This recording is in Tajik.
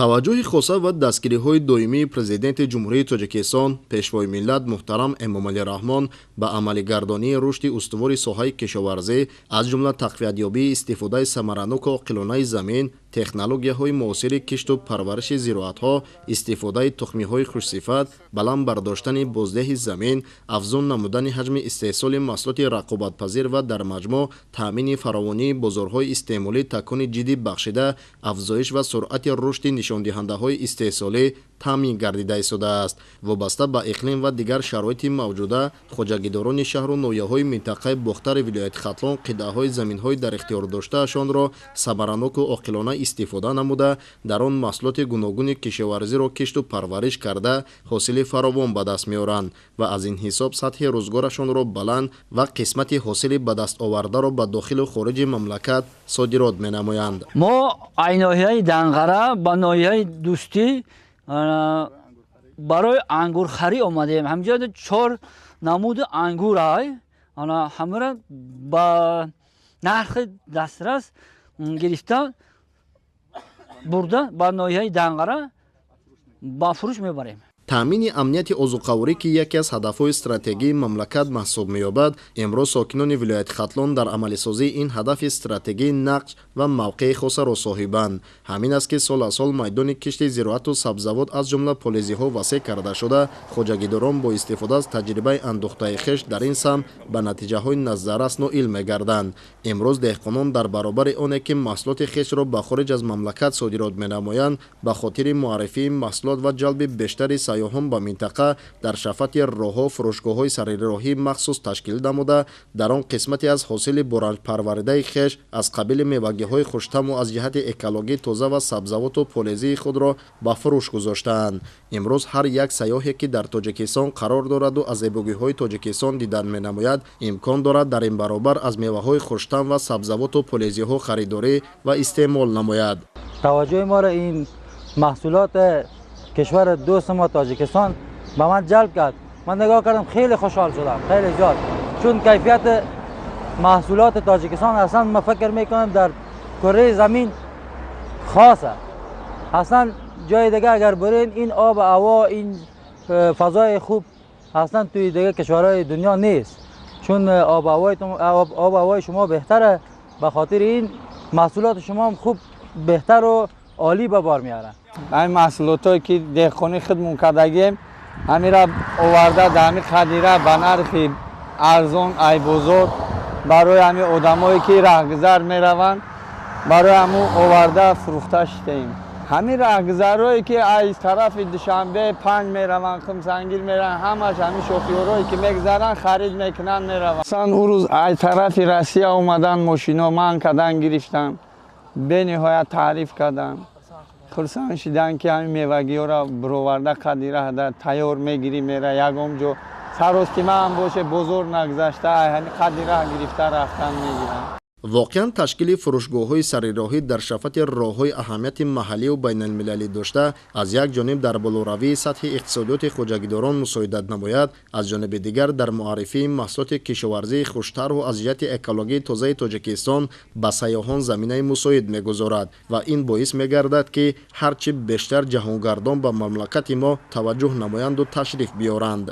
таваҷҷӯҳи хоса ва дастгириҳои доимии президенти ҷумҳурии Тоҷикистон пешвои миллат муҳтарам Эмомалӣ Раҳмон ба амалигардонии рушди устувори соҳаи кишоварзӣ аз ҷумла тақвиятёбии истифодаи самаранок оқилонаи замин, технологияҳои муосири кишту парвариши зироатҳо, истифодаи тухмиҳои хушсифат, баланд бардоштани боздеҳи замин, афзун намудани ҳаҷми истеҳсоли маҳсулоти рақобатпазир ва дар маҷмӯъ таъмини фаровонии бозорҳои истеъмолӣ такони ҷиддӣ бахшида, афзоиш ва суръати рушди нишондиҳандаҳои истеҳсолӣ таъмин гардида истодааст. Вобаста ба иқлим ва дигар шароити мавҷуда, хоҷагидорони шаҳру ноҳияҳои минтақаи бохтари вилояти Хатлон қитъаҳои заминҳои дар ихтиёрдоштаашонро самараноку оқилона истифода намуда, дар он маҳсулоти гуногуни кишоварзиро кишту парвариш карда, ҳосили фаровон ба даст меоранд ва аз ин ҳисоб сатҳи рӯзгорашонро баланд ва қисмати ҳосили ба даст овардаро ба дохилу хориҷи мамлакат содирот менамоянд. мо ай ноҳияи Данғара ба ноҳияи Дӯстӣ барои ангурхарӣ омадем. Ҳамҷода 4 намуди ангур ай ҳамаро ба нархи дастрас гирифта бурда ба ноҳияи Данғара ба фурӯш мебарем. таъмини амнияти озуқаварӣ ки яке аз ҳадафҳои стратегии мамлакат маҳсуб меёбад, имрӯз сокинони вилояти Хатлон дар амалисозии ин ҳадафи стратегии нақш ва мавқеи хосаро соҳибанд. ҳамин аст ки сол аз сол майдони кишти зироату сабзавот аз ҷумла полизиҳо васеъ карда шуда, хоҷагидорон бо истифода аз таҷрибаи андӯхтаи хиш дар ин самт ба натиҷаҳои назаррас ноил мегарданд. имрӯз деҳқонон дар баробари оне ки маҳсулоти хишро ба хориҷ аз мамлакат содирот менамоянд, ба хотири муаррифии маҳсулот ва ҷалби бештари сайёҳон ба минтақа дар шафати роҳҳо фурӯшгоҳҳои сарироҳии махсус ташкил намуда, дар он қисмати аз ҳосили боранҷпарваридаи хеш аз қабили мевагиҳои хуштаму аз ҷиҳати экологӣ тоза ва сабзавоту полезии худро ба фурӯш гузоштаанд. имрӯз ҳар як сайёҳе ки дар Тоҷикистон қарор дораду аз зебогиҳои Тоҷикистон дидан менамояд, имкон дорад дар ин баробар аз меваҳои хуштам ва сабзавоту полезиҳо харидорӣ ва истеъмол намояд. таваҷҷӯҳи моро ин маҳсулот کشور دوست ما تاجیکستان به من جلب کرد. من نگاه کردم خیلی خوشحال شدم، خیلی زیاد، چون کیفیت محصولات تاجیکستان اصلا من فکر میکنم در کره زمین خاصه. اصلا جای دیگه اگر برین این آب و هوا، این فضای خوب اصلا توی دیگه کشورهای دنیا نیست، چون آب و هوای شما بهتره، به خاطر این محصولات شما هم خوب بهتر و عالی به بار میارن. این محصولاتی که دهقانی خودمون کردیم همین را آورده در همین خدیره به نرخ ارزان ای بزرگ برای همین آدمایی که راهگذر میروند برای همون آورده فروخته شدیم. همین راهگذرایی که از طرف دوشنبه 5 میروند، خمسنگیر میروند، همش همین شوفیورایی که میگذرن خرید میکنن میروند. مثلا اون روز از طرف روسیه اومدن ماشینا من کردن گرفتن، به نهایت تعریف کردن. خرسان شدن که همین میوگی ها را برآورده خدیره در تیار میگیری میره یکم جو سراسیمه هم باشه بزرگ نگذشته همین خدیره گرفته رفتن میگیرن. воқеан ташкили фурӯшгоҳҳои сарироҳӣ дар шафати роҳҳои аҳамияти маҳаллию байналмилалӣ дошта, аз як ҷониб дар болоравии сатҳи иқтисодиёти хоҷагидорон мусоидат намояд, аз ҷониби дигар дар муаррифии маҳсулоти кишоварзии хуштару аз ҷиҳати экологии тозаи Тоҷикистон ба сайёҳон заминаи мусоид мегузорад ва ин боис мегардад ки ҳарчи бештар ҷаҳонгардон ба мамлакати мо таваҷҷӯҳ намоянду ташриф биёранд.